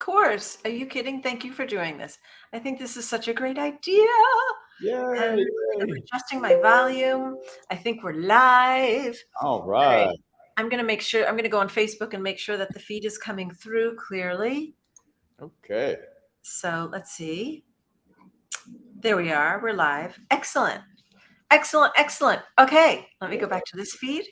course. Are you kidding? Thank you for doing this. I think this is such a great idea. And I'm adjusting my volume. I think we're live. All right. I'm going to go on Facebook and make sure that the feed is coming through clearly. Okay. So let's see. There we are. We're live. Excellent. Excellent. Excellent. Okay. Let me go back to this feed.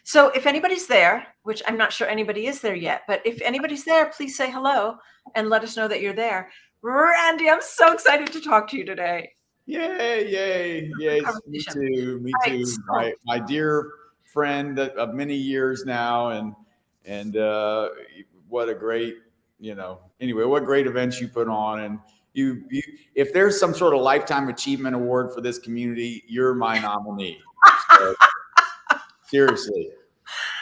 So if anybody's there, which I'm not sure anybody is there yet, but if anybody's there, please say hello and let us know that you're there. Randy, I'm so excited to talk to you today. Yay. Me too. Right, so, my dear friend of many years now. And what a great, anyway, what great events you put on. And you if there's some sort of lifetime achievement award for this community, you're my nominee. So, seriously.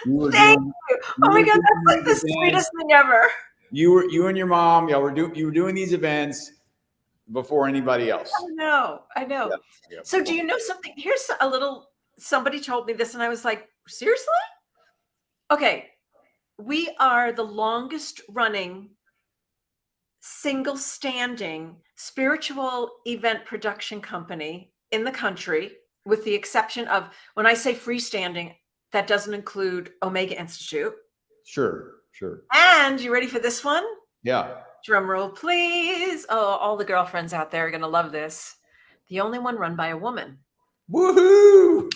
Thank you. Oh my God, that's like the sweetest thing ever. You and your mom, you were doing these events before anybody else. I know. Yep. So do you know something? Here's somebody told me this and I was like, seriously? Okay. We are the longest running single standing spiritual event production company in the country, with the exception of, when I say freestanding, that doesn't include Omega Institute. Sure. And you ready for this one? Yeah. Drum roll, please. Oh, all the girlfriends out there are going to love this. The only one run by a woman. Woohoo!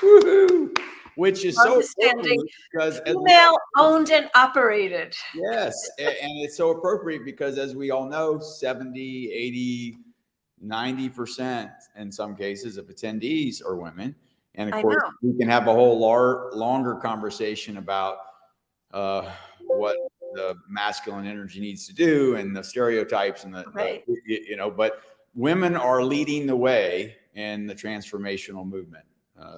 Woohoo! Which is so appropriate because female owned and operated. Yes. And it's so appropriate because, as we all know, 70, 80, 90% in some cases of attendees are women. And of course, we can have a whole longer conversation about what the masculine energy needs to do and the stereotypes and but women are leading the way in the transformational movement.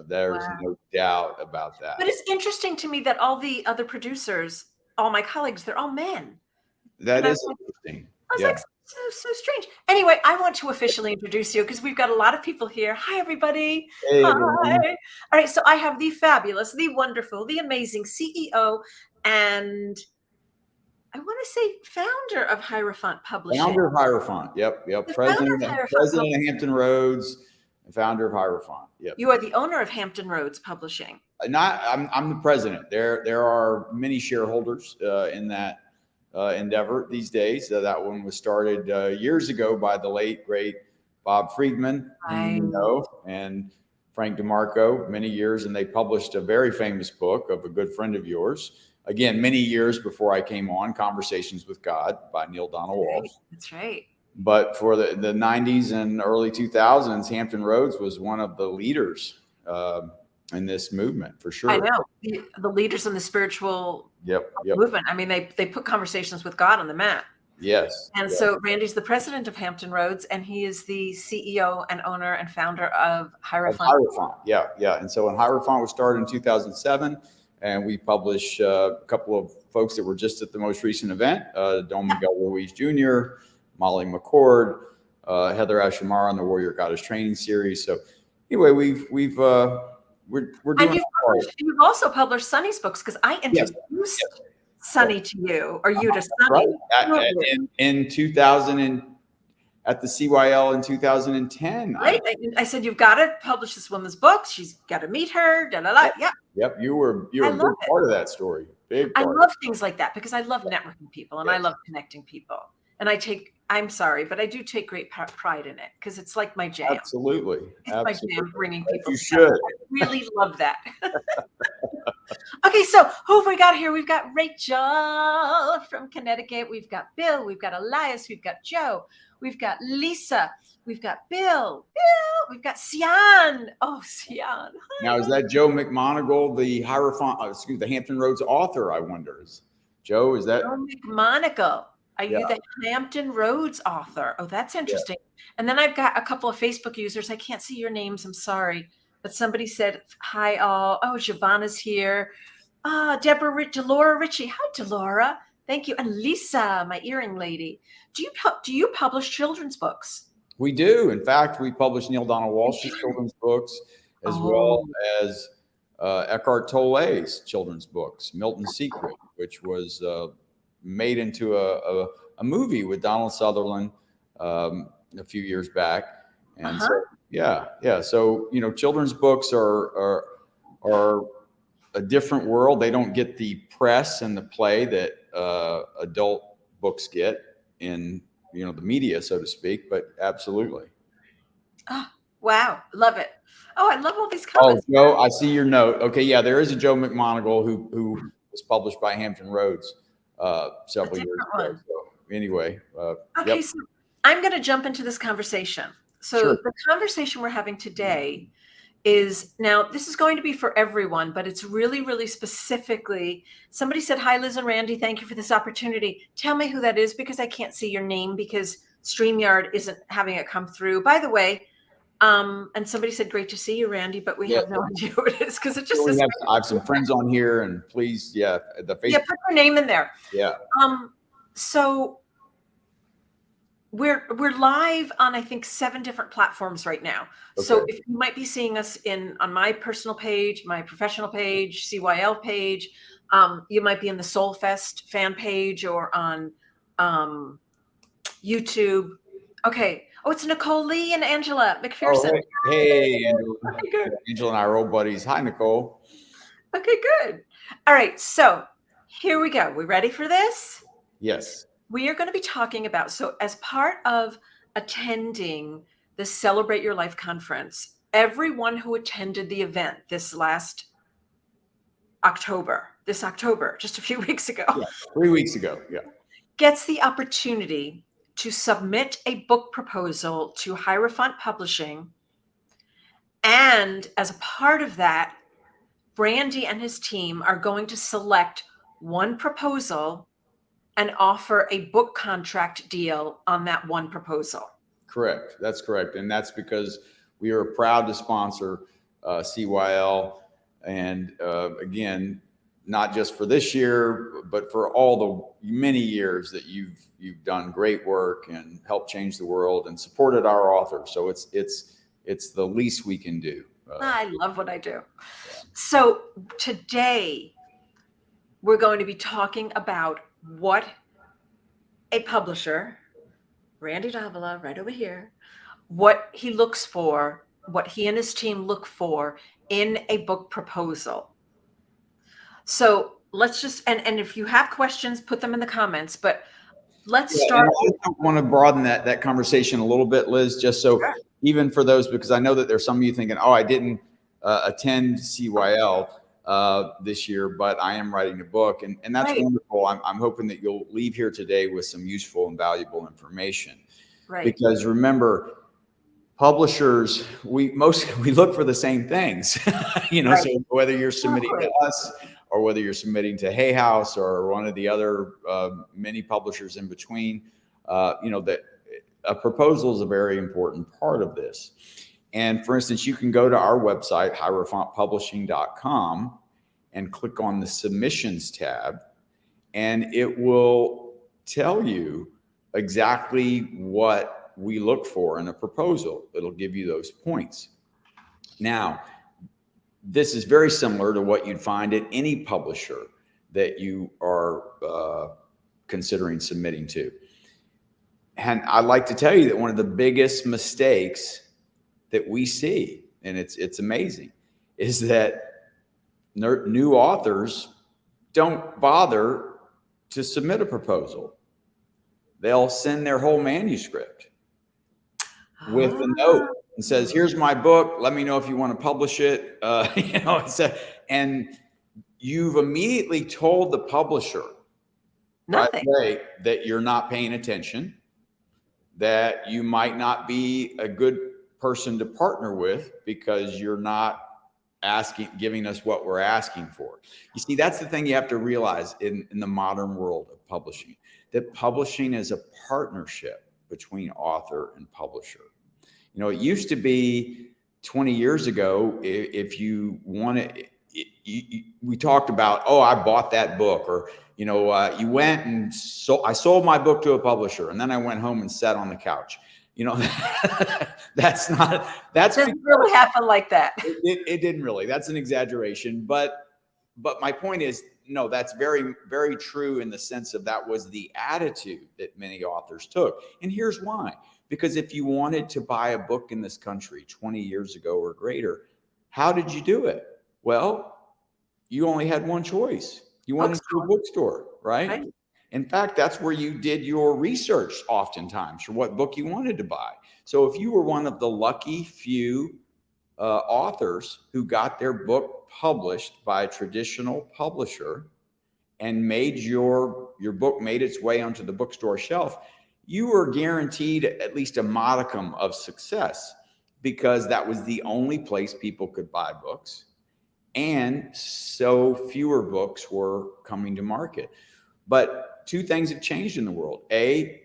There's no doubt about that. But it's interesting to me that all the other producers, all my colleagues, they're all men. That is interesting. I was like, so strange. Anyway, I want to officially introduce you because we've got a lot of people here. Hi, everybody. Hey, Hi. everyone. All right. So I have the fabulous, the wonderful, the amazing CEO and I want to say founder of Hierophant Publishing. Founder of Hierophant. Yep. President of Hampton Roads and founder of Hierophant. Yep. You are the owner of Hampton Roads Publishing. I'm the president. There are many shareholders in that endeavor these days. That one was started years ago by the late great Bob Friedman, and Frank DeMarco, many years, and they published a very famous book of a good friend of yours. Again, many years before I came on, Conversations with God by Neil Donald Walsh. That's right. But for the 90s and early 2000s, Hampton Roads was one of the leaders in this movement, for sure. I know. The leaders in the spiritual movement. I mean, they put Conversations with God on the map. Yes. And so Randy's the president of Hampton Roads, and he is the CEO and owner and founder of Hierophant. Yeah. And so when Hierophant was started in 2007, and we publish a couple of folks that were just at the most recent event, Don Miguel Ruiz Jr., Molly McCord, Heather Ashamara on the Warrior Goddess Training Series. So anyway, we're doing. And you've also published Sunny's books, because I introduced Sunny to you, or you to Sunny. Right. In 2000 at the CYL in 2010. Right. I said, you've got to publish this woman's books. She's got to meet her. Yep. You were a big part of that story. I love things like that because I love networking people and I love connecting people. And I'm sorry, but I do take great pride in it because it's like my jam. Absolutely. It's my jam, bringing people together. I really love that. Okay, so who have we got here? We've got Rachel from Connecticut. We've got Bill. We've got Elias. We've got Joe. We've got Lisa. We've got Bill. We've got Sian. Oh, Sian. Hi. Now, is that Joe McMonigal, the the Hampton Roads author, I wonder? Joe, is that? Joe McMonigal. Are you the Hampton Roads author? Oh, that's interesting. Yeah. And then I've got a couple of Facebook users. I can't see your names. I'm sorry. But somebody said, hi, all. Oh, Giovanna's here. Delora Ritchie. Hi, Delora. Thank you. And Lisa, my earring lady. Do you publish children's books? We do. In fact, we publish Neil Donald Walsh's children's books, as well as Eckhart Tolle's children's books, Milton's Secret, which was made into a movie with Donald Sutherland a few years back. And so, yeah. So, children's books are a different world. They don't get the press and the play that adult books get in, the media, so to speak, but absolutely. Oh, wow. Love it. Oh, I love all these Oh, comments. Joe, I see your note. Okay. Yeah. There is a Joe McMoneagle who was published by Hampton Roads several years ago. So anyway. Okay. Yep. So I'm going to jump into this conversation. So Sure. the conversation we're having today is, now this is going to be for everyone, but it's really, really specifically, somebody said, "Hi, Liz and Randy. Thank you for this opportunity. Tell me who that is, because I can't see your name because StreamYard isn't having it come through." By the way, and somebody said, "Great to see you, Randy," but we have no idea who it is because it just says. I have some friends on here, and please, the Facebook. Yeah, put your name in there. Yeah. So we're live on, I think, 7 different platforms right now. Okay. So if you might be seeing us on my personal page, my professional page, CYL page, you might be in the Soulfest fan page or on YouTube. Okay. Oh, it's Nicole Lee and Angela McPherson. Oh, hey, Angela. Okay, good. Angela and I are old buddies. Hi, Nicole. Okay, good. All right. So here we go. We ready for this? Yes. We are going to be talking about, so as part of attending the Celebrate Your Life conference, everyone who attended the event this October, just a few weeks ago. Yeah, 3 weeks ago. Yeah. Gets the opportunity to submit a book proposal to Hierophant Publishing. And as a part of that, Randy and his team are going to select one proposal and offer a book contract deal on that one proposal. Correct. That's correct. And that's because we are proud to sponsor CYL. And again, not just for this year, but for all the many years that you've done great work and helped change the world and supported our authors. So it's the least we can do. I love what I do. Yeah. So today we're going to be talking about what a publisher, Randy Davila, right over here, what he looks for, what he and his team look for in a book proposal. So let's just, and if you have questions, put them in the comments, but let's start. I want to broaden that conversation a little bit, Liz, just so even for those, because I know that there's some of you thinking, oh, I didn't attend CYL this year, but I am writing a book, and that's wonderful. I'm hoping that you'll leave here today with some useful and valuable information. Right. Because remember, publishers, we look for the same things, so whether you're submitting to us or whether you're submitting to Hay House or one of the other many publishers in between, that a proposal is a very important part of this. And for instance, you can go to our website, hierophantpublishing.com, and click on the submissions tab, and it will tell you exactly what we look for in a proposal. It'll give you those points. Now, this is very similar to what you'd find at any publisher that you are considering submitting to. And I'd like to tell you that one of the biggest mistakes that we see, and it's amazing, is that new authors don't bother to submit a proposal. They'll send their whole manuscript with a note and says, "Here's my book. Let me know if you want to publish it." And you've immediately told the publisher nothing, right, that you're not paying attention, that you might not be a good person to partner with because you're not giving us what we're asking for. You see, that's the thing you have to realize in the modern world of publishing, that publishing is a partnership between author and publisher. It used to be 20 years ago, if you wanted, we talked about, oh, I bought that book, or, you went and I sold my book to a publisher, and then I went home and sat on the couch. That's doesn't really happen like that. It didn't really. That's an exaggeration. But my point is, no, that's very, very true in the sense of that was the attitude that many authors took. And here's why. Because if you wanted to buy a book in this country 20 years ago or greater, how did you do it? Well, you only had one choice. You went into a bookstore, right? In fact, that's where you did your research oftentimes for what book you wanted to buy. So if you were one of the lucky few authors who got their book published by a traditional publisher and made your book made its way onto the bookstore shelf, you were guaranteed at least a modicum of success because that was the only place people could buy books. And so fewer books were coming to market. But two things have changed in the world. A,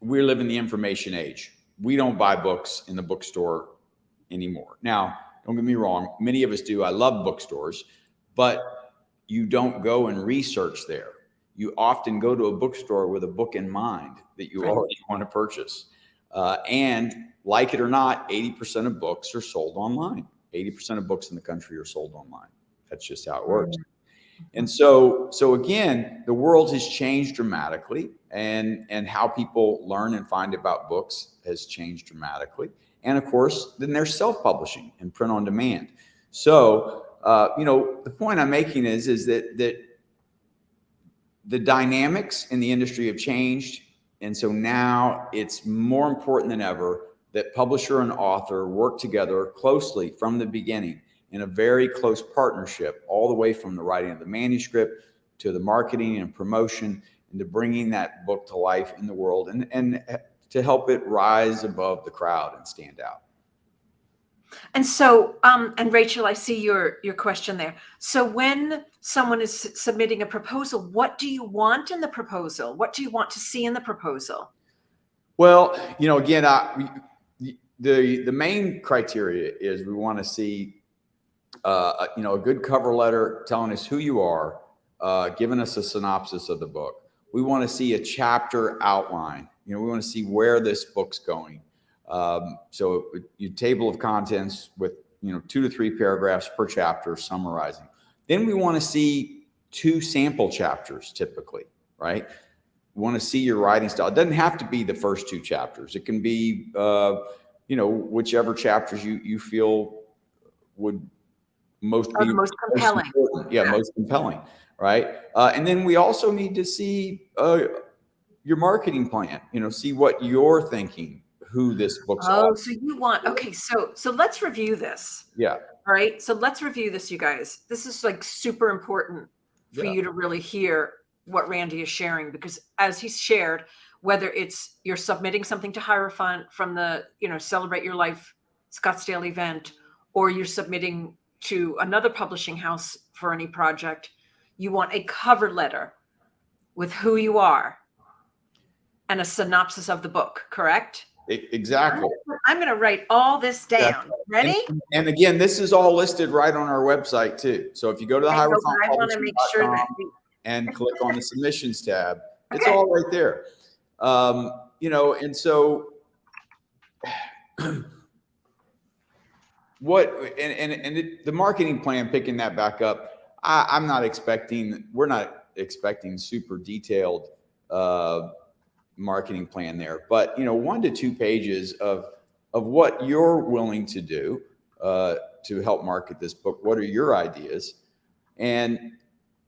we live in the information age. We don't buy books in the bookstore anymore. Now, don't get me wrong, many of us do. I love bookstores, but you don't go and research there. You often go to a bookstore with a book in mind that you already want to purchase. And like it or not, 80% of books are sold online. 80% of books in the country are sold online. That's just how it works. And so again, the world has changed dramatically, and how people learn and find about books has changed dramatically. And of course, then there's self-publishing and print on demand. So, the point I'm making is that the dynamics in the industry have changed. And so now it's more important than ever that publisher and author work together closely from the beginning in a very close partnership, all the way from the writing of the manuscript to the marketing and promotion, and to bringing that book to life in the world, and to help it rise above the crowd and stand out. And so, and Rachel, I see your question there. So when someone is submitting a proposal, what do you want in the proposal? What do you want to see in the proposal? Well, again, the main criteria is we want to see, a good cover letter telling us who you are, giving us a synopsis of the book. We want to see a chapter outline. We want to see where this book's going. So your table of contents with, 2 to 3 paragraphs per chapter summarizing. Then we want to see 2 sample chapters typically, right? We want to see your writing style. It doesn't have to be the first 2 chapters. It can be, whichever chapters you feel would most compelling. Most compelling, right? And then we also need to see your marketing plan, see what you're thinking, who this book's about. So you want, okay, so let's review this. Yeah. All right. So let's review this, you guys. This is like super important for you to really hear what Randy is sharing, because as he's shared, whether it's you're submitting something to Hierophant from the, Celebrate Your Life Scottsdale event, or you're submitting to another publishing house for any project, you want a cover letter with who you are and a synopsis of the book, correct? Exactly. I'm going to write all this down. Exactly. Ready? And again, this is all listed right on our website too. So if you go to the hierophantpublishing.com and click on the submissions tab, it's all right there. And so the marketing plan, picking that back up, we're not expecting super detailed marketing plan there, but 1 to 2 pages of what you're willing to do to help market this book. What are your ideas? And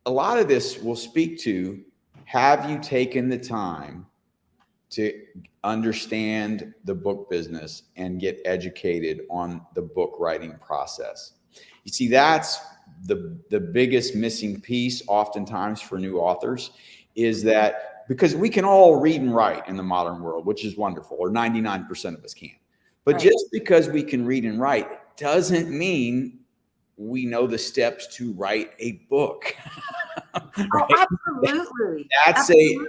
a lot of this will speak to, have you taken the time to understand the book business and get educated on the book writing process? You see, that's the biggest missing piece oftentimes for new authors, is that because we can all read and write in the modern world, which is wonderful, or 99% of us can. But just because we can read and write doesn't mean we know the steps to write a book. Right? Oh, absolutely.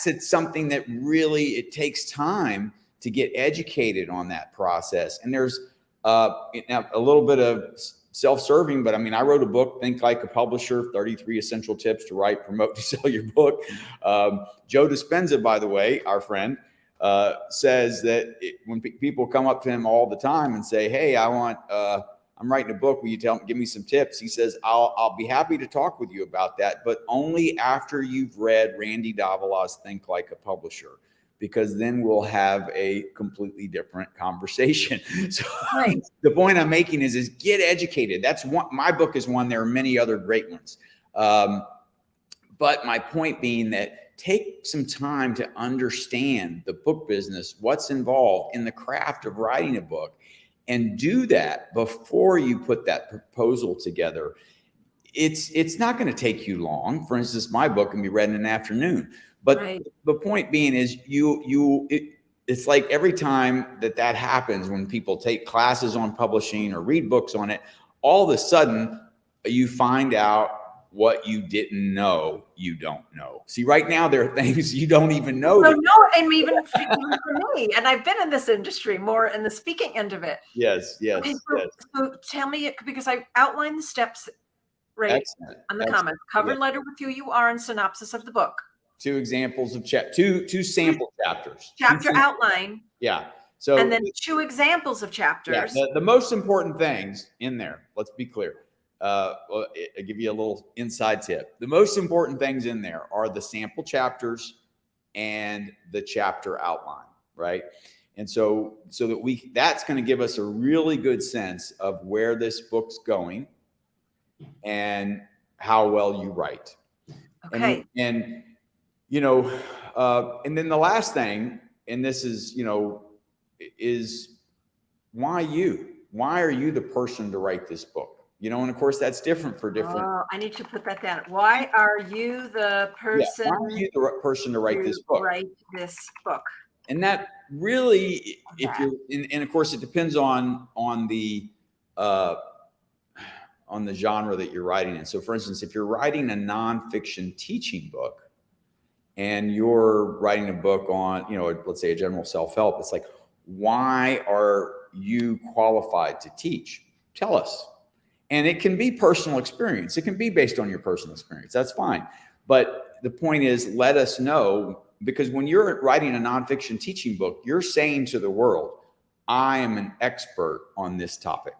That's something that really, it takes time to get educated on that process. And there's now a little bit of self-serving, but I wrote a book, Think Like a Publisher, 33 Essential Tips to Write, Promote, to Sell Your Book. Joe Dispenza, by the way, our friend, says that when people come up to him all the time and say, hey, I want I'm writing a book. Will you give me some tips? He says, I'll be happy to talk with you about that, but only after you've read Randy Davila's Think Like a Publisher, because then we'll have a completely different conversation. So Right. the point I'm making is get educated. That's one, my book is one. There are many other great ones. But my point being that take some time to understand the book business, what's involved in the craft of writing a book, and do that before you put that proposal together. It's not going to take you long. For instance, my book can be read in an afternoon. But Right. the point being is it's like every time that happens, when people take classes on publishing or read books on it, all of a sudden you find out what you didn't know you don't know. See, right now there are things you don't even know. So no, and even for me, and I've been in this industry more in the speaking end of it. Yes, yes, Okay, yes. So tell me, because I outlined the steps right Excellent. on the comments. Cover letter with who you are and synopsis of the book. 2 examples of two sample chapters. Chapter outline. Yeah. So and then 2 examples of chapters. Yeah, the most important things in there, let's be clear. I'll give you a little inside tip. The most important things in there are the sample chapters and the chapter outline, right? And so that that's going to give us a really good sense of where this book's going and how well you write. Okay. And and then the last thing, and this is, is why you? Why are you the person to write this book? And of course that's different for different. Oh, I need to put that down. Why are you the person? Why are you the person to write this book? Write this book. And that really, if you're, and of course it depends on the genre that you're writing in. So for instance, if you're writing a nonfiction teaching book and you're writing a book on, let's say a general self-help, it's like, why are you qualified to teach? Tell us. And it can be personal experience. It can be based on your personal experience. That's fine. But the point is, let us know, because when you're writing a nonfiction teaching book, you're saying to the world, I am an expert on this topic.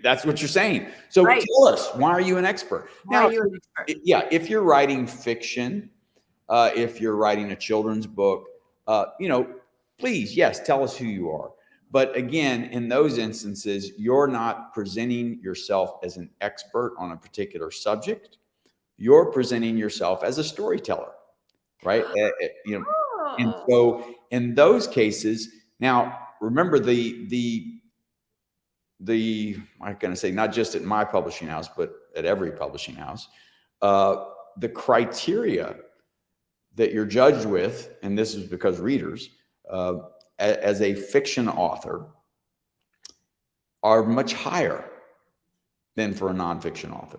That's what you're saying. So tell us, why are you an expert? Now, if you're writing fiction, if you're writing a children's book, please, yes, tell us who you are. But again, in those instances, you're not presenting yourself as an expert on a particular subject. You're presenting yourself as a storyteller, right? And so in those cases, now remember I'm going to say not just at my publishing house, but at every publishing house, the criteria that you're judged with, and this is because readers, as a fiction author, are much higher than for a nonfiction author.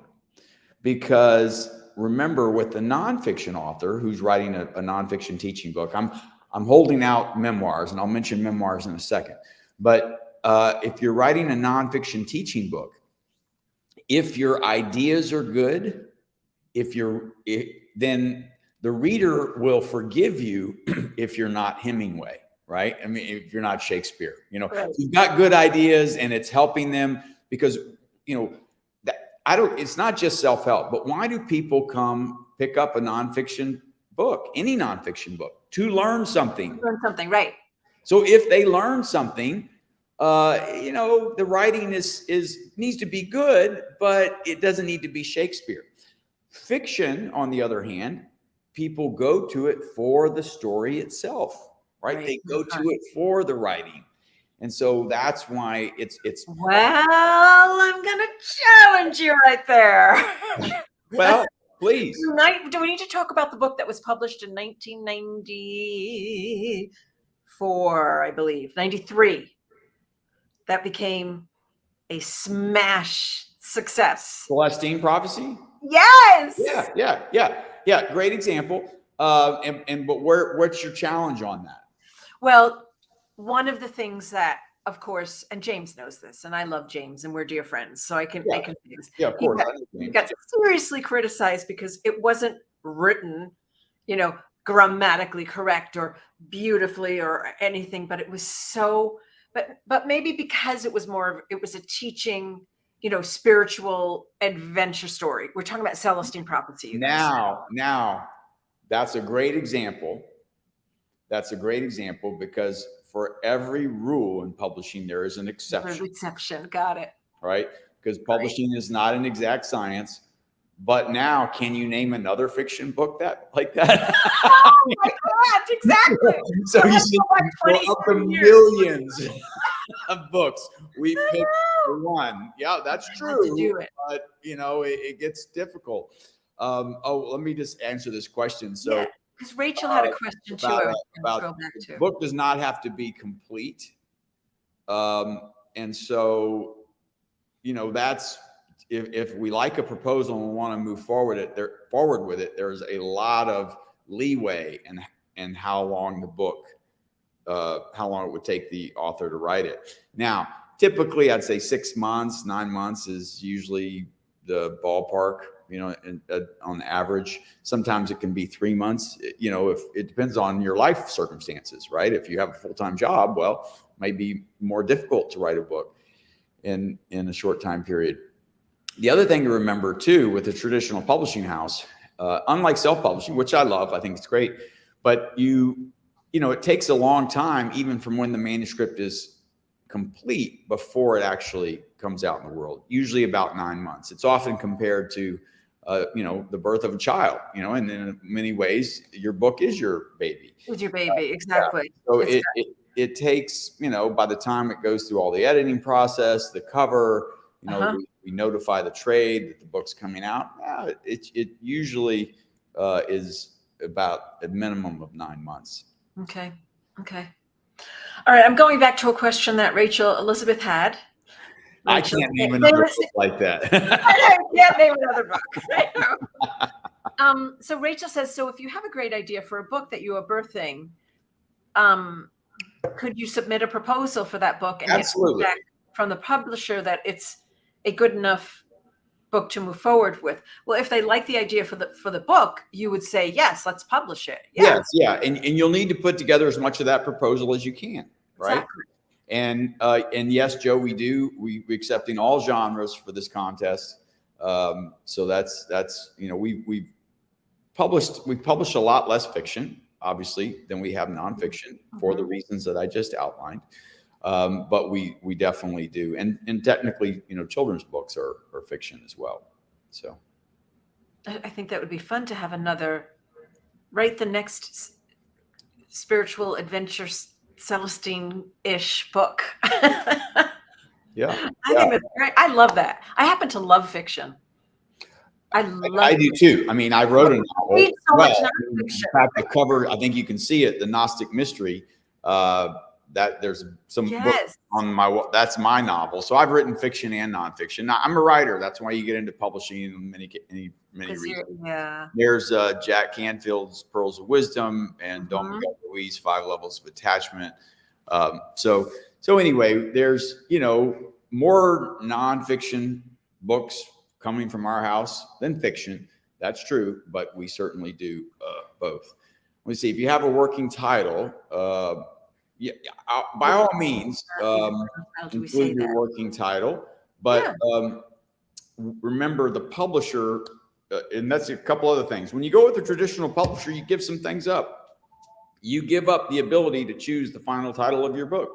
Because remember, with the nonfiction author who's writing a nonfiction teaching book, I'm holding out memoirs, and I'll mention memoirs in a second. But if you're writing a nonfiction teaching book, if your ideas are good, then the reader will forgive you if you're not Hemingway. Right? I mean, if you're not Shakespeare, you've got good ideas and it's helping them, because, it's not just self-help, but why do people come pick up a nonfiction book, any nonfiction book, to learn something? Learn something, right. So if they learn something, the writing needs to be good, but it doesn't need to be Shakespeare. Fiction, on the other hand, people go to it for the story itself. Right? They go to it for the writing. And so that's why it's well, I'm going to challenge you right there. Well, please. Do we need to talk about the book that was published in 1994, I believe, 93, that became a smash success? Celestine Prophecy? Yes. Yeah. Great example. But what's your challenge on that? Well, one of the things that, of course, and James knows this, and I love James, and we're dear friends, so I can say this. Yeah, of course. He got seriously criticized because it wasn't written, grammatically correct or beautifully or anything, but it was so But maybe because it was a teaching, spiritual adventure story. We're talking about Celestine Prophecy. Now, that's a great example. That's a great example because for every rule in publishing, there is an exception. Exception. Got it. Right? Because publishing is not an exact science. But now, can you name another fiction book like that? Oh my God, exactly. So you see, of the millions of books, we picked one. Yeah, that's true. To do it. But it gets difficult. Let me just answer this question. So, because Rachel had a question too. About the book does not have to be complete, and so that's. If we like a proposal and want to move forward with it, there's a lot of leeway in how long it would take the author to write it. Now, typically, I'd say 6 months, 9 months is usually the ballpark. On average. Sometimes it can be 3 months. If it depends on your life circumstances, right? If you have a full-time job, well, it might be more difficult to write a book in a short time period. The other thing to remember too, with a traditional publishing house, unlike self-publishing, which I love, I think it's great, but it takes a long time, even from when the manuscript is complete before it actually comes out in the world. Usually about 9 months. It's often compared to, the birth of a child. And in many ways, your book is your baby. It's your baby, exactly. So it takes, by the time it goes through all the editing process, the cover. We notify the trade that the book's coming out. It usually is about a minimum of 9 months. Okay. All right. I'm going back to a question that Rachel Elizabeth had. I can't name another book like that. I can't name another book. So Rachel says, so if you have a great idea for a book that you are birthing, could you submit a proposal for that book and Absolutely. get feedback from the publisher that it's a good enough book to move forward with? Well, if they like the idea for the book, you would say, yes, let's publish it. Yes. Yeah. And you'll need to put together as much of that proposal as you can. Right. Exactly. And yes, Joe, we accepting all genres for this contest. So that's, we've published a lot less fiction, obviously, than we have nonfiction for the reasons that I just outlined. But we definitely do. And technically, children's books are fiction as well. So I think that would be fun to have write the next spiritual adventure Celestine-ish book. Yeah. I think that's great. I love that. I happen to love fiction. I do too. I mean, I wrote a novel. Read so much nonfiction. In fact, the cover, I think you can see it, The Gnostic Mystery. That there's some books on that's my novel. So I've written fiction and nonfiction. Now, I'm a writer. That's why you get into publishing in many reasons. There's Jack Canfield's Pearls of Wisdom and Don Miguel Ruiz's 5 Levels of Attachment. So anyway, there's more nonfiction books coming from our house than fiction. That's true, but we certainly do both. Let me see if you have a working title. By all means, include your working title. But remember, the publisher, and that's a couple other things. When you go with a traditional publisher, you give some things up. You give up the ability to choose the final title of your book.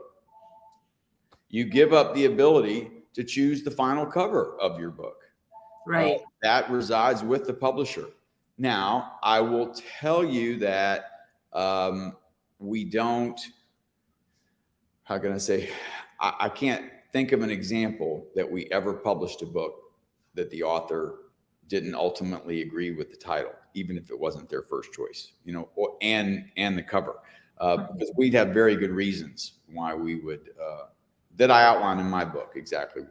You give up the ability to choose the final cover of your book. Right. That resides with the publisher. Now, I will tell you that we don't. How can I say? I can't think of an example that we ever published a book that the author didn't ultimately agree with the title, even if it wasn't their first choice, and the cover, because we'd have very good reasons why we would, that I outline in my book, exactly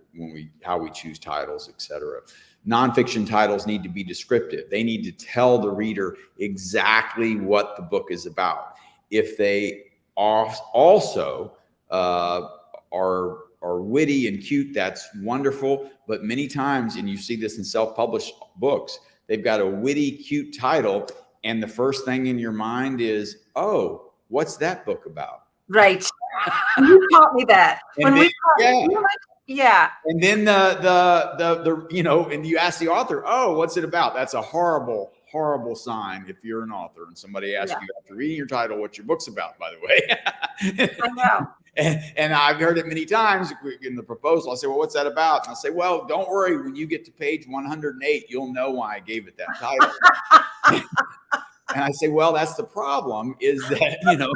how we choose titles, etc. Nonfiction titles need to be descriptive. They need to tell the reader exactly what the book is about. If they also are witty and cute, that's wonderful. But many times, and you see this in self-published books, they've got a witty, cute title, and the first thing in your mind is, oh, what's that book about? Right. You taught me that. And then, yeah. And then the you know, and you ask the author, oh, what's it about? That's a horrible sign if you're an author and somebody asks you after reading your title what your book's about, by the way. I know. And I've heard it many times in the proposal. I say, well, what's that about? And I'll say, well, don't worry. When you get to page 108, you'll know why I gave it that title. And I say, well, that's the problem, is that, you know,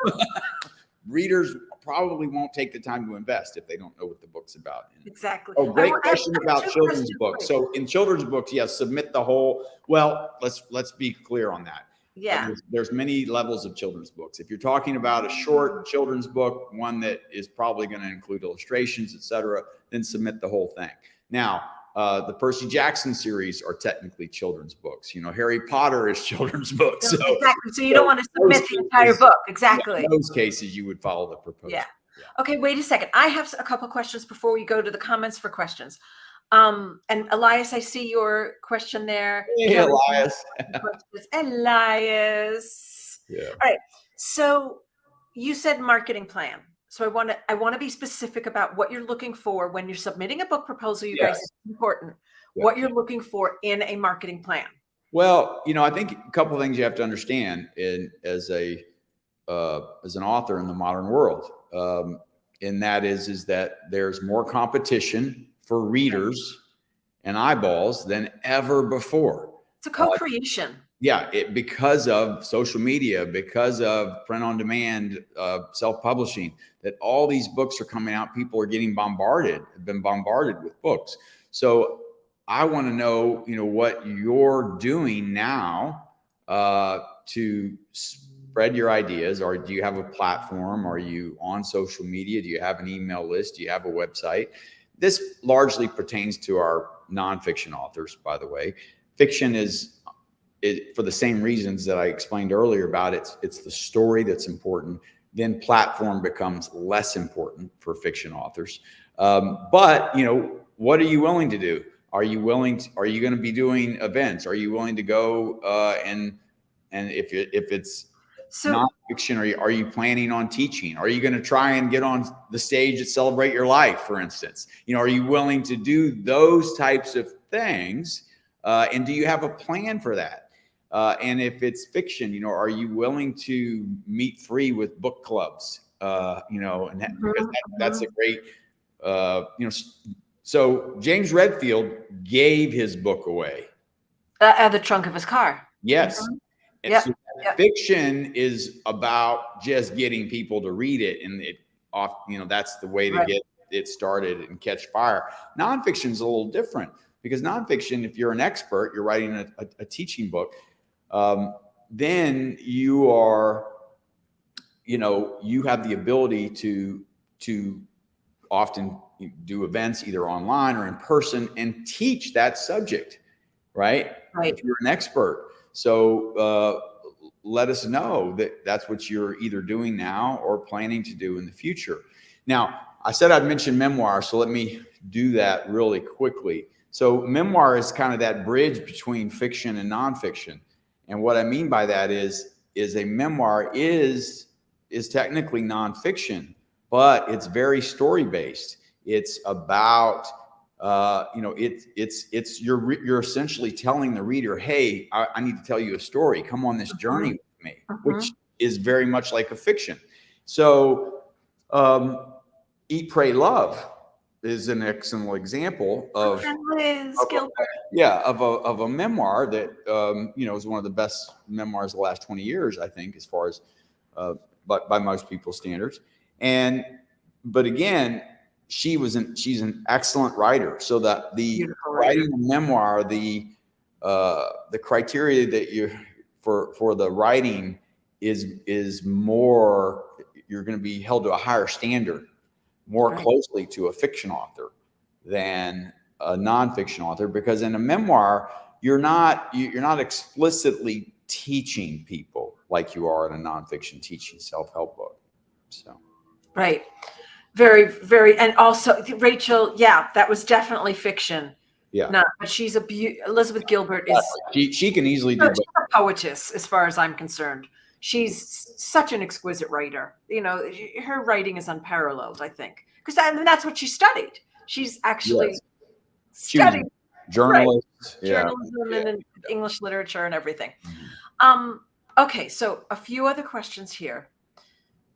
readers probably won't take the time to invest if they don't know what the book's about. Exactly. Oh, great question about children's books. So in children's books, yes, submit the whole, well, let's be clear on that. Yeah. There's many levels of children's books. If you're talking about a short children's book, one that is probably going to include illustrations, etc., then submit the whole thing. Now, the Percy Jackson series are technically children's books. You know, Harry Potter is children's books. So, exactly. So you don't want to submit the entire book. Exactly. In those cases, you would follow the proposal. Yeah. Okay, wait a second. I have a couple questions before we go to the comments for questions. And Elias, I see your question there. Hey, Elias. Elias. Yeah. All right. So you said marketing plan. So I want to be specific about what you're looking for when you're submitting a book proposal. You guys, it's important. Yeah. What you're looking for in a marketing plan. Well, you know, I think a couple of things you have to understand as an author in the modern world. And that is that there's more competition for readers and eyeballs than ever before. It's a co-creation. Because of social media, because of print on demand, self-publishing, that all these books are coming out. People are getting have been bombarded with books. So I want to know, you know, what you're doing now to spread your ideas. Or do you have a platform? Are you on social media? Do you have an email list? Do you have a website? This largely pertains to our nonfiction authors, by the way. Fiction is for the same reasons that I explained earlier about it's the story that's important. Then platform becomes less important for fiction authors. But, you know, what are you willing to do? Are you going to be doing events? Are you willing to go and if it's nonfiction, are you planning on teaching? Are you going to try and get on the stage at Celebrate Your Life, for instance? You know, are you willing to do those types of things? And do you have a plan for that? And if it's fiction, you know, are you willing to meet free with book clubs? You know, and because that's a great, you know. So James Redfield gave his book away out of the trunk of his car. Yes. And so fiction is about just getting people to read it, and you know, that's the way to get it started and catch fire. Nonfiction is a little different, because nonfiction, if you're an expert, you're writing a teaching book, then you are, you know, you have the ability to often do events either online or in person and teach that subject, right? If you're an expert. So let us know that that's what you're either doing now or planning to do in the future. Now, I said I'd mention memoir, so let me do that really quickly. So memoir is kind of that bridge between fiction and nonfiction. And what I mean by that is a memoir is technically nonfiction, but it's very story-based. It's about, you know, you're essentially telling the reader, hey, I need to tell you a story. Come on this journey with me, which is very much like a fiction. So Eat, Pray, Love is an excellent example of a memoir that you know, is one of the best memoirs of the last 20 years, I think, as far as but by most people's standards. But again, she's an excellent writer. So that the writing a memoir, the criteria that you for the writing is more, you're going to be held to a higher standard, more closely to a fiction author than a nonfiction author, because in a memoir, you're not explicitly teaching people like you are in a nonfiction teaching self-help book. So very, very, and also Rachel, that was definitely fiction. But she's Elizabeth Gilbert is she can easily do she's a poetess as far as I'm concerned. She's such an exquisite writer. You know, her writing is unparalleled, I think, because that's what she studied. She's actually studied journalist, journalism and English literature and everything. Okay, so a few other questions here.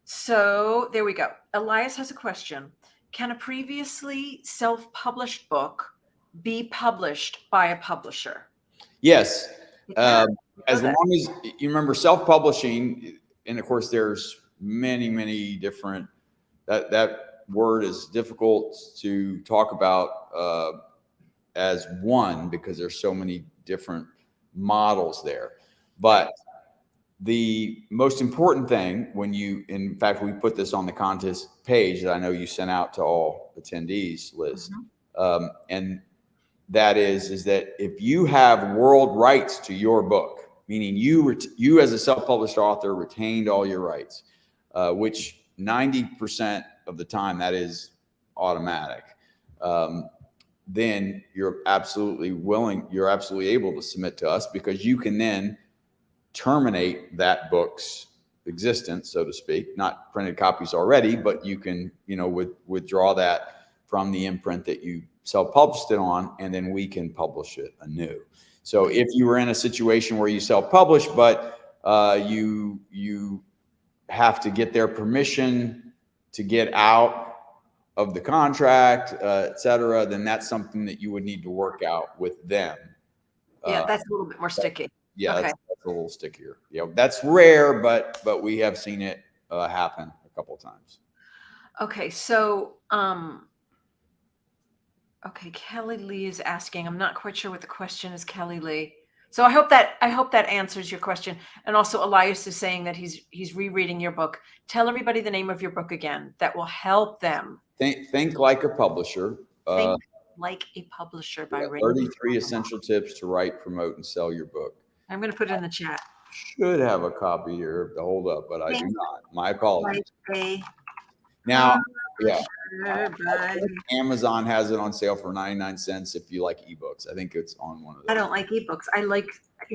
So there we go. Elias has a question. Can a previously self-published book be published by a publisher? Yes. As long as you remember self-publishing, and of course there's many different, that word is difficult to talk about as one, because there's so many different models there. But the most important thing when you, in fact, we put this on the contest page that I know you sent out to all attendees list. And that is that if you have world rights to your book, meaning you as a self-published author retained all your rights, which 90% of the time that is automatic, then you're absolutely able to submit to us, because you can then terminate that book's existence, so to speak. Not printed copies already, but you can, withdraw that from the imprint that you self-published it on, and then we can publish it anew. So if you were in a situation where you self-publish, but you have to get their permission to get out of the contract, et cetera, then that's something that you would need to work out with them. Yeah, that's a little bit more sticky. Yeah, okay. That's a little stickier. Yeah, that's rare, but we have seen it happen a couple of times. Okay, so okay, Kelly Lee is asking. I'm not quite sure what the question is, Kelly Lee. So I hope that answers your question. And also Elias is saying that he's rereading your book. Tell everybody the name of your book again. That will help them. Think Like a Publisher. Think Like a Publisher by Ray. 33 essential tips to write, promote, and sell your book. I'm going to put it in the chat. Should have a copy here to hold up, but I do not. My apologies. Like now, yeah. Amazon has it on sale for 99 cents if you like ebooks. I think it's on one of those. I don't like ebooks. I like, I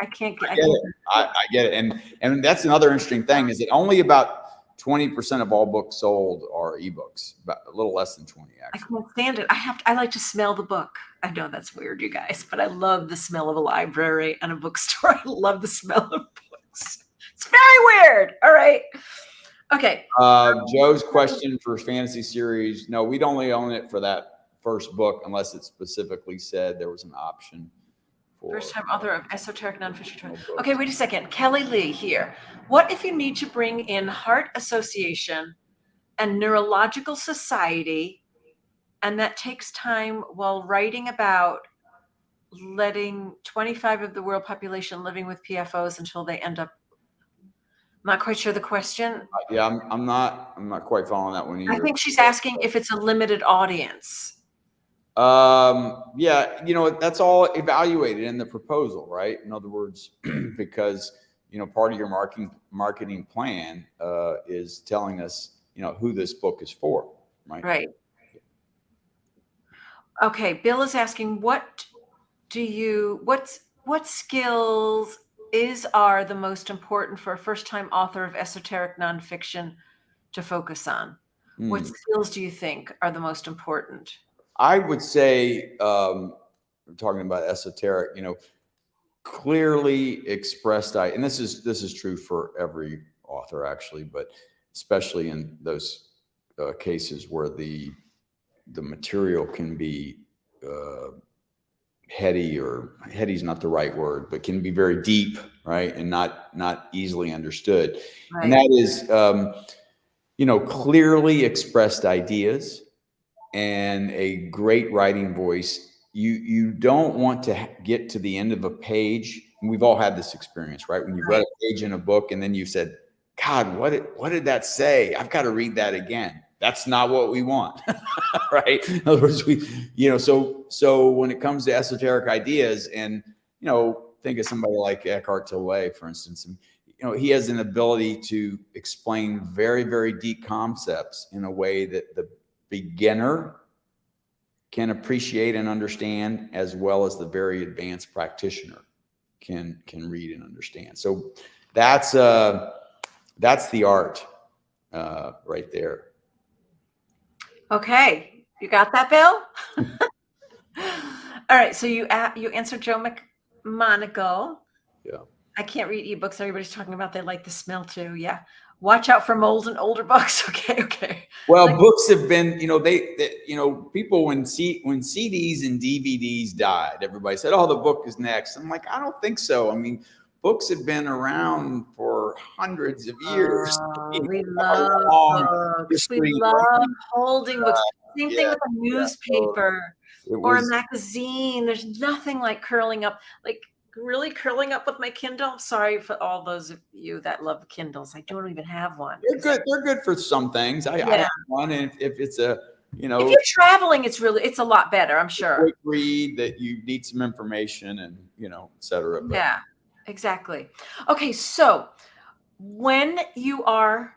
can't get it. I get it. And that's another interesting thing, is that only about 20% of all books sold are ebooks, about a little less than 20 actually. I can't stand it. I like to smell the book. I know that's weird, you guys, but I love the smell of a library and a bookstore. I love the smell of books. It's very weird. All right. Okay. Joe's question for fantasy series. No, we'd only own it for that first book unless it specifically said there was an option. First time author of esoteric nonfiction. Okay, wait a second. Kelly Lee here. What if you need to bring in Heart Association and Neurological Society, and that takes time while writing about letting 25% of the world population living with PFOs until they end up? Not quite sure the question. Yeah, I'm not quite following that one either. I think she's asking if it's a limited audience. Yeah, that's all evaluated in the proposal, right? In other words, because part of your marketing plan is telling us who this book is for, right? Right. Okay, Bill is asking, what skills are the most important for a first-time author of esoteric nonfiction to focus on? What skills do you think are the most important? I would say, we're talking about esoteric, clearly expressed, and this is true for every author actually, but especially in those cases where the material can be heady, or heady is not the right word, but can be very deep, right? And not easily understood. Right. And that is, clearly expressed ideas and a great writing voice. You don't want to get to the end of a page. And we've all had this experience, right? When you read a page in a book and then you said, God, what did that say? I've got to read that again. That's not what we want, right? In other words, so when it comes to esoteric ideas, and think of somebody like Eckhart Tolle, for instance, and, he has an ability to explain very, very deep concepts in a way that the beginner can appreciate and understand, as well as the very advanced practitioner can read and understand. So That's the art right there. Okay, you got that, Bill? All right, so you answered Joe McMonagle. Yeah. I can't read ebooks. Everybody's talking about they like the smell too. Yeah. Watch out for mold in older books. Okay. Well, books have been, people when CDs and DVDs died, everybody said, "Oh, the book is next." I'm like, I don't think so. I mean, books have been around for hundreds of years. We love books. We love holding books. Same thing with a newspaper or a magazine. There's nothing like curling up, like really curling up with my Kindle. I'm sorry for all those of you that love Kindles. I don't even have one. They're good for some things. I have one, and if it's a, if you're traveling, it's a lot better, I'm sure. Quick read that you need some information and, et cetera. But. Yeah, exactly. Okay. So when you are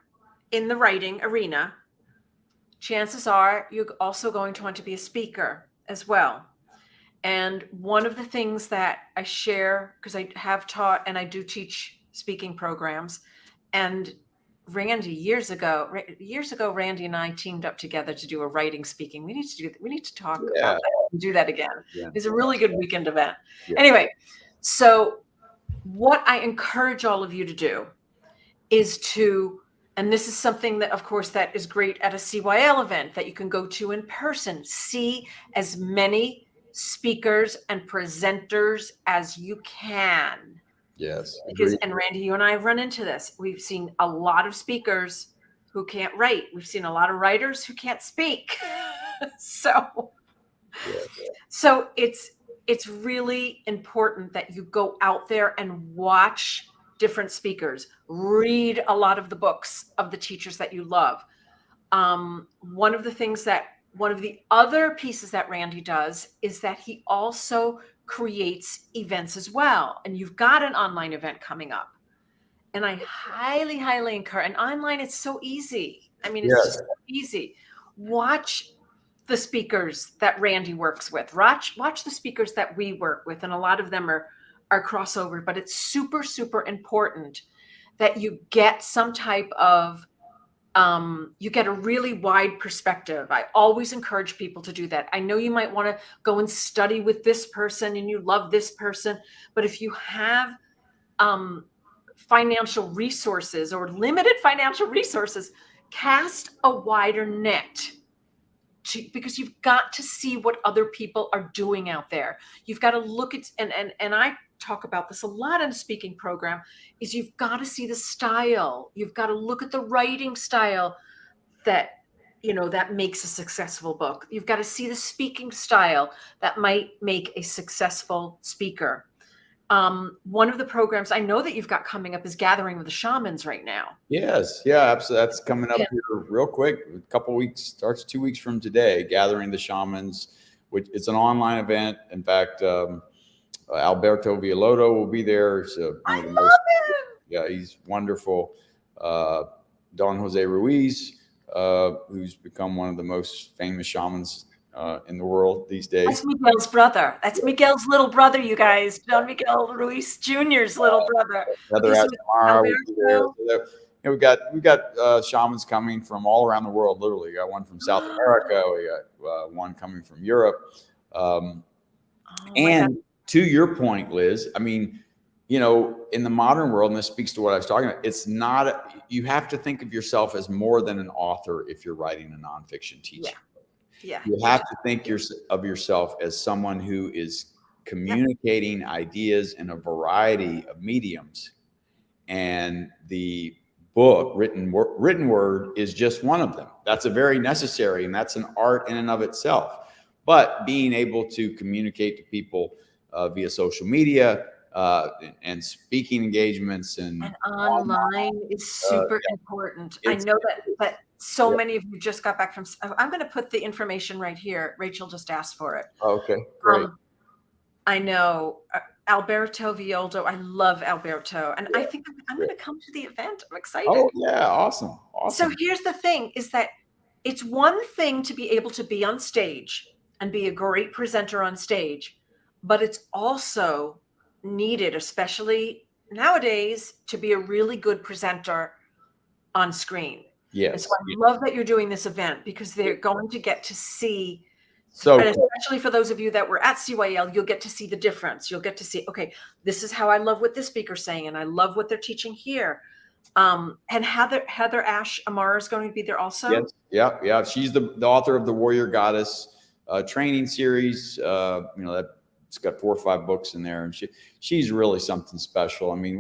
in the writing arena, chances are you're also going to want to be a speaker as well. And one of the things that I share, because I have taught and I do teach speaking programs, and Randy, years ago, Randy and I teamed up together to do a writing speaking. We need to talk about that and do that again. Yeah. It's a really good weekend event. Yeah. Anyway, so what I encourage all of you to do is to, and this is something that, of course, that is great at a CYL event that you can go to in person, see as many speakers and presenters as you can. Yes. And Randy, you and I have run into this. We've seen a lot of speakers who can't write. We've seen a lot of writers who can't speak. So it's really important that you go out there and watch different speakers, read a lot of the books of the teachers that you love. One of the other pieces that Randy does is that he also creates events as well. And you've got an online event coming up. And I highly, highly encourage, and online, it's so easy. I mean, it's just so easy. Watch the speakers that Randy works with. Watch the speakers that we work with. And a lot of them are crossover, but it's super, super important that you get some type of you get a really wide perspective. I always encourage people to do that. I know you might want to go and study with this person and you love this person, but if you have financial resources or limited financial resources, cast a wider net because you've got to see what other people are doing out there. You've got to look at, and I talk about this a lot in a speaking program, is you've got to see the style. You've got to look at the writing style that makes a successful book. You've got to see the speaking style that might make a successful speaker. One of the programs I know that you've got coming up is Gathering with the Shamans right now. Yes. Yeah, absolutely. That's coming up here real quick. A couple weeks, starts 2 weeks from today, Gathering the Shamans, which it's an online event. In fact, Alberto Villoldo will be there. I love him. Yeah, he's wonderful. Don Jose Ruiz, who's become one of the most famous shamans in the world these days. That's Miguel's brother. That's Miguel's little brother, you guys. Don Miguel Ruiz Jr.'s little brother. We got shamans coming from all around the world. Literally, we got one from South America. We got one coming from Europe. And to your point, Liz, I mean, in the modern world, and this speaks to what I was talking about, it's not, you have to think of yourself as more than an author if you're writing a nonfiction teaching. Yeah. You have to think of yourself as someone who is communicating ideas in a variety of mediums. And the book, written word, is just one of them. That's a very necessary, and that's an art in and of itself. But being able to communicate to people via social media and speaking engagements and online is super important. I know that so many of you just got back from. I'm going to put the information right here. Rachel just asked for it. Okay, great. I know Alberto Villoldo. I love Alberto, and I think I'm going to come to the event. I'm excited. Oh yeah, awesome. So here's the thing: is that it's one thing to be able to be on stage and be a great presenter on stage, but it's also needed, especially nowadays to be a really good presenter on screen. Yes. And so I love that you're doing this event because they're going to get to see, so and especially for those of you that were at CYL, you'll get to see the difference. You'll get to see, okay, this is how I love what this speaker's saying, and I love what they're teaching here. And Heather Ash Amara is going to be there also. Yes. Yeah. She's the author of the Warrior Goddess training series. It's got 4 or 5 books in there, and she's really something special. I mean,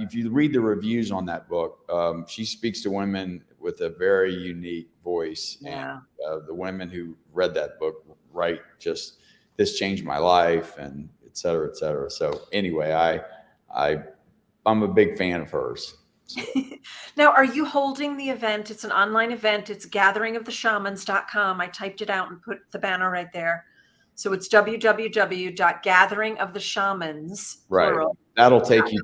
if you read the reviews on that book, she speaks to women with a very unique voice. Yeah. And the women who read that book write just, this changed my life, and et cetera, et cetera. So anyway, I'm a big fan of hers. So. Now, are you holding the event? It's an online event. It's gatheringoftheshamans.com. I typed it out and put the banner right there. So it's www.gatheringoftheshamans. Right. Plural. That'll take you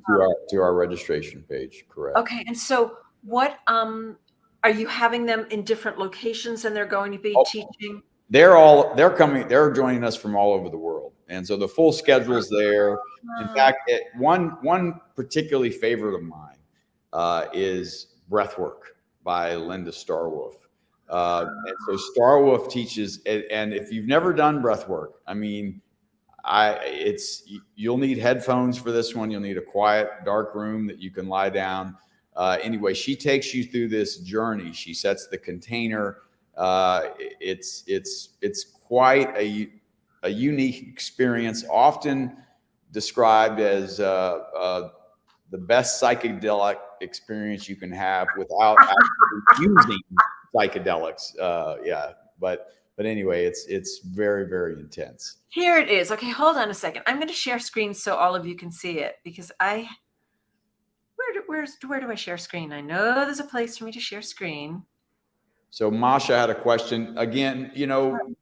to our registration page. Correct. Okay. And so what, are you having them in different locations and they're going to be teaching? They're joining us from all over the world. And so the full schedule's there. In fact, one particularly favorite of mine is Breathwork by Linda Starwolf. And so Starwolf teaches, and if you've never done Breathwork, I mean, you'll need headphones for this one. You'll need a quiet, dark room that you can lie down. Anyway, she takes you through this journey. She sets the container. It's quite a unique experience, often described as the best psychedelic experience you can have without actually using psychedelics. But anyway, it's very, very intense. Here it is. Okay, hold on a second. I'm going to share screen so all of you can see it, because where do I share screen? I know there's a place for me to share screen. So Masha had a question again.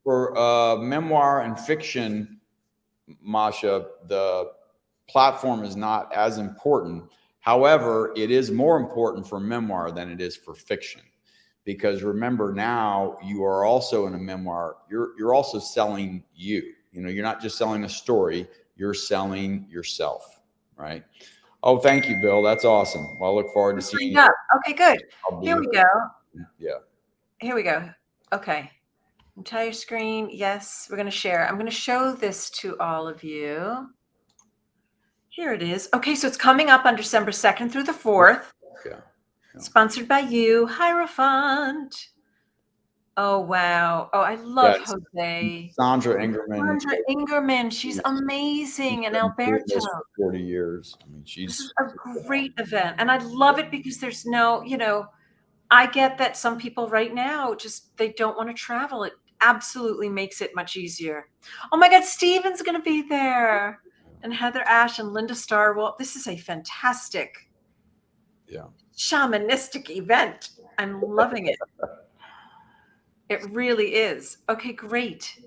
For memoir and fiction, Masha, the platform is not as important. However, it is more important for memoir than it is for fiction, because remember, now you are also in a memoir. You're also selling you. You're not just selling a story. You're selling yourself, right? Oh, thank you, Bill. That's awesome. Well, I look forward to seeing you. Okay, good. Here we go. Yeah. Here we go. Okay. Entire screen. Yes, we're going to share. I'm going to show this to all of you. Here it is. Okay, so it's coming up on December 2nd through the 4th. Yeah. Sponsored by you, Hierophant. Oh, wow. Oh, I love Jose. Sandra Ingerman. She's amazing. And Alberto. For 40 years. I mean, this is a great event. And I love it because there's no, I get that some people right now they don't want to travel. It absolutely makes it much easier. Oh my God, Steven's going to be there. And Heather Ash and Linda Starwolf. This is a fantastic shamanistic event. I'm loving it. It really is. Okay, great.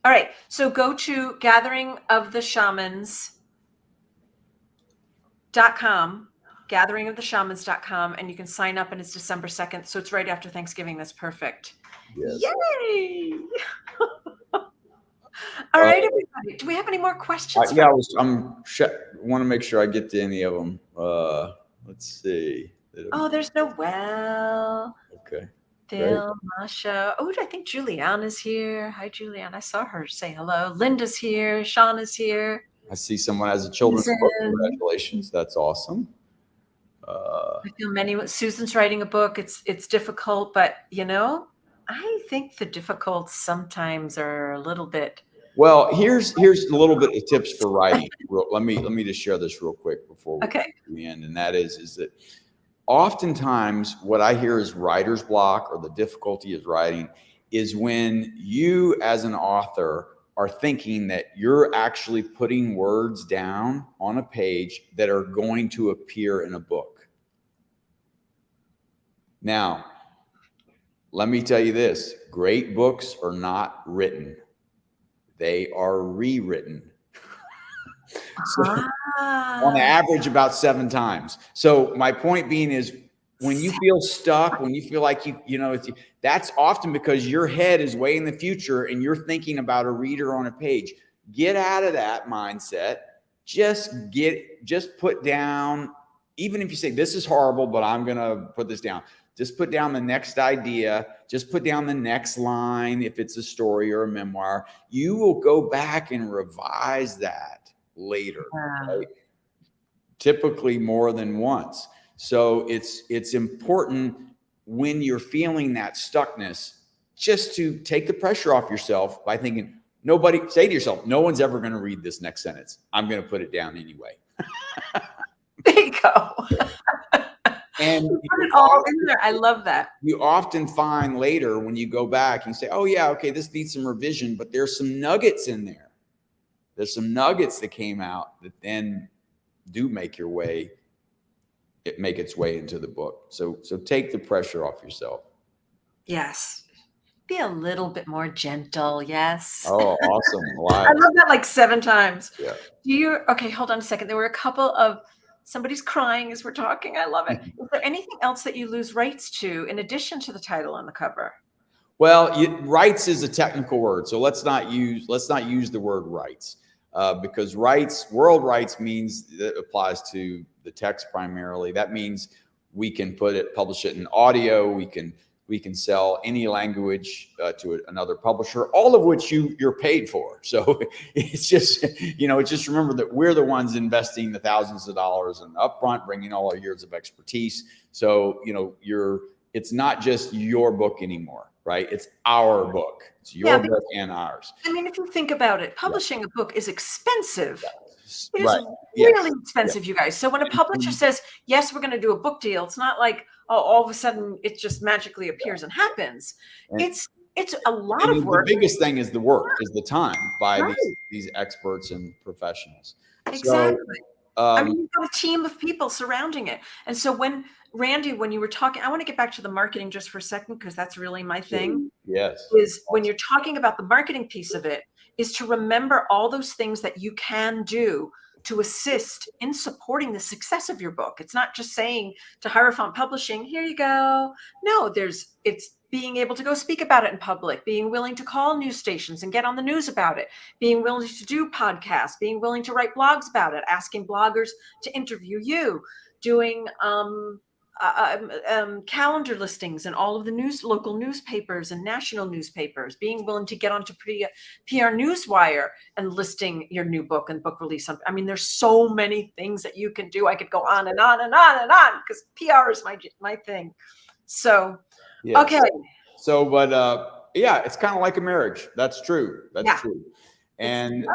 All right. So go to gatheringoftheshamans.com, gatheringoftheshamans.com, and you can sign up, and it's December 2nd. So it's right after Thanksgiving. That's perfect. Yes. Yay. All right, everybody. Do we have any more questions? I want to make sure I get to any of them. Let's see. Oh, there's Noelle. Okay. Phil, Masha. Oh, I think Juliana's here. Hi, Juliana. I saw her say hello. Linda's here. Shauna's here. I see someone has a children's book. Congratulations. That's awesome. I feel Susan's writing a book. It's difficult, but I think the difficult sometimes are a little bit. Well, here's a little bit of tips for writing. Let me just share this real quick before we get to the end. And that is that oftentimes what I hear is writer's block, or the difficulty is writing, is when you as an author are thinking that you're actually putting words down on a page that are going to appear in a book. Now, let me tell you this, great books are not written. They are rewritten. So, on average, about 7 times. So my point being is, when you feel stuck, when you feel like that's often because your head is way in the future and you're thinking about a reader on a page. Get out of that mindset. just put down, even if you say this is horrible, but I'm going to put this down. Just put down the next idea. Just put down the next line. If it's a story or a memoir, you will go back and revise that later, right? Typically more than once. So it's important when you're feeling that stuckness, just to take the pressure off yourself by thinking, say to yourself, no one's ever going to read this next sentence. I'm going to put it down anyway. There you go. And you put it all in there. I love that. You often find later when you go back and say, oh yeah, okay, this needs some revision, but there's some nuggets in there. There's some nuggets that came out that then do make its way into the book. So take the pressure off yourself. Yes. Be a little bit more gentle. Yes. Oh, awesome. I love that like 7 times. Yeah. Okay, hold on a second. There were a couple of, somebody's crying as we're talking. I love it. Is there anything else that you lose rights to in addition to the title on the cover? Well, rights is a technical word. So let's not use the word rights. Because world rights means that applies to the text primarily. That means we can publish it in audio. We can sell any language to another publisher, all of which you're paid for. So it's just remember that we're the ones investing the thousands of dollars in upfront, bringing all our years of expertise. So it's not just your book anymore, right? It's our book. It's your book and ours. I mean, if you think about it, publishing a book is expensive. It is really expensive, you guys. So when a publisher says, yes, we're going to do a book deal, it's not like, oh, all of a sudden it just magically appears and happens. It's a lot of work. The biggest thing is the work, is the time by these experts and professionals. Exactly. I mean, you've got a team of people surrounding it. And so Randy, when you were talking, I want to get back to the marketing just for a second, because that's really my thing. Yes. Is when you're talking about the marketing piece of it, is to remember all those things that you can do to assist in supporting the success of your book. It's not just saying to Hierophant Publishing, here you go. No, it's being able to go speak about it in public, being willing to call news stations and get on the news about it, being willing to do podcasts, being willing to write blogs about it, asking bloggers to interview you, doing calendar listings in all of the local newspapers and national newspapers, being willing to get onto PR Newswire and listing your new book and book release. I mean, there's so many things that you can do. I could go on and on and on and on, because PR is my thing. So, okay. So, but it's kind of like a marriage. That's true. That's true. And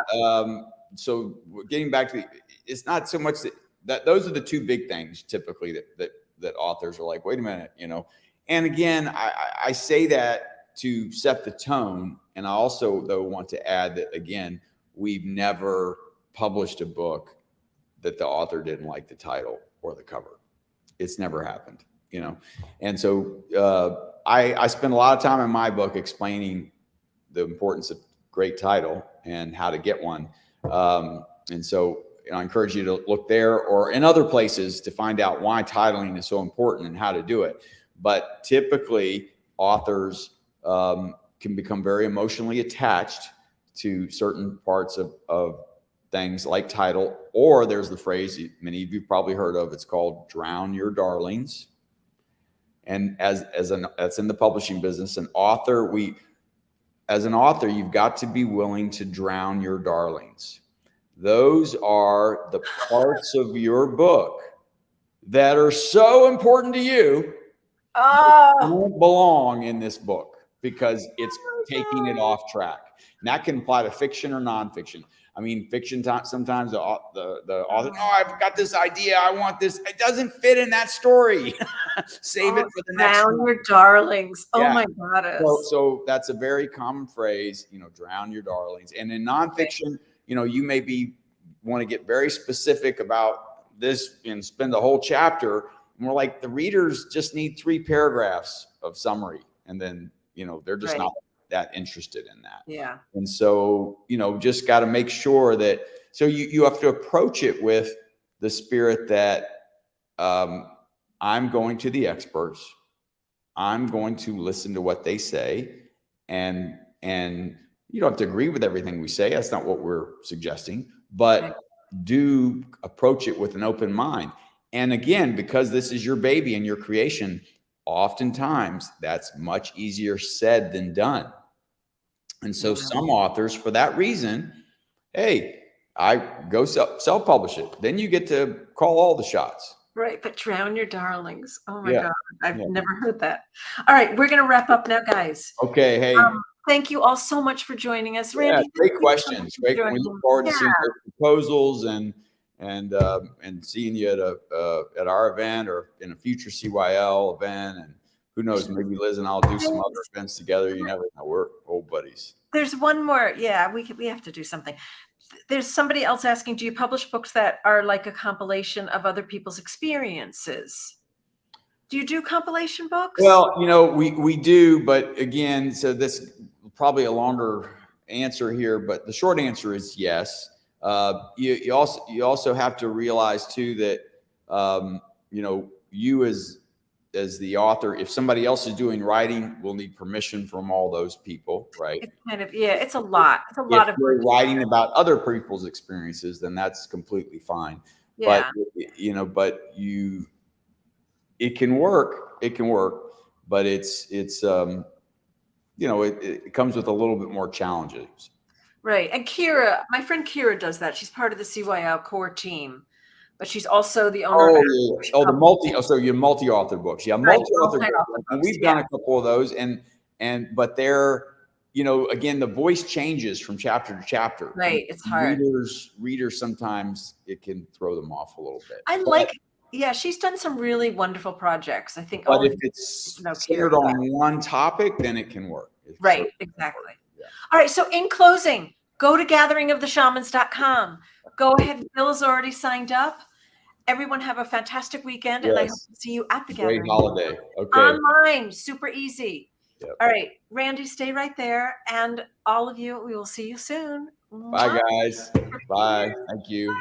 so getting back to it's not so much that those are the two big things typically that authors are like, wait a minute, and again, I say that to set the tone. And I also, though, want to add that, again, we've never published a book that the author didn't like the title or the cover. It's never happened, And so I spend a lot of time in my book explaining the importance of great title and how to get one. And so I encourage you to look there or in other places to find out why titling is so important and how to do it. But typically, authors can become very emotionally attached to certain parts of things like title, or there's the phrase many of you probably heard of. It's called "drown your darlings." And that's in the publishing business, as an author, you've got to be willing to drown your darlings. Those are the parts of your book that are so important to you don't belong in this book because it's taking it off track. And that can apply to fiction or nonfiction. I mean, fiction, sometimes the author, I've got this idea. I want this. It doesn't fit in that story. Save it for the next one. Drown your darlings. Oh my goddess. So that's a very common phrase, drown your darlings. And in nonfiction, you may want to get very specific about this and spend a whole chapter. And we're like, the readers just need 3 paragraphs of summary. And then, they're just not that interested in that. Yeah. And so, just got to make sure that, so you have to approach it with the spirit that I'm going to the experts. I'm going to listen to what they say. And you don't have to agree with everything we say. That's not what we're suggesting. But do approach it with an open mind. And again, because this is your baby and your creation, oftentimes that's much easier said than done. And so some authors, for that reason, hey, I go self-publish it. Then you get to call all the shots. Right, but drown your darlings. Oh my God, I've never heard that. All right, we're going to wrap up now, guys. Okay, hey. Thank you all so much for joining us, Randy. Great questions. Great. We look forward to seeing those proposals and seeing you at our event or in a future CYL event. And who knows, maybe Liz and I'll do some other events together. You never know. We're old buddies. There's one more. Yeah, we have to do something. There's somebody else asking, do you publish books that are like a compilation of other people's experiences? Do you do compilation books? Well, we do, but again, so this probably a longer answer here, but the short answer is yes. You also have to realize too that you as the author, if somebody else is doing writing, will need permission from all those people, right? It's kind of, it's a lot. It's a lot of writing about other people's experiences, then that's completely fine. Yeah. But it can work, but it comes with a little bit more challenges. Right. And Kira, my friend Kira does that. She's part of the CYL core team, but she's also the owner of so your multi-author books. Yeah, multi-author books. And we've done a couple of those but they're, again, the voice changes from chapter to chapter. Right. It's hard. Readers sometimes it can throw them off a little bit. She's done some really wonderful projects. I think. But if it's centered on one topic, then it can work. Right. Exactly. Yeah. All right. So in closing, go to gatheringoftheshamans.com. Go ahead. Bill's already signed up. Everyone have a fantastic weekend, and I hope to see you at the gathering. Great holiday. Okay. Online, super easy. Yep. All right, Randy, stay right there, and all of you, we will see you soon. Bye, guys. Bye. Thank you.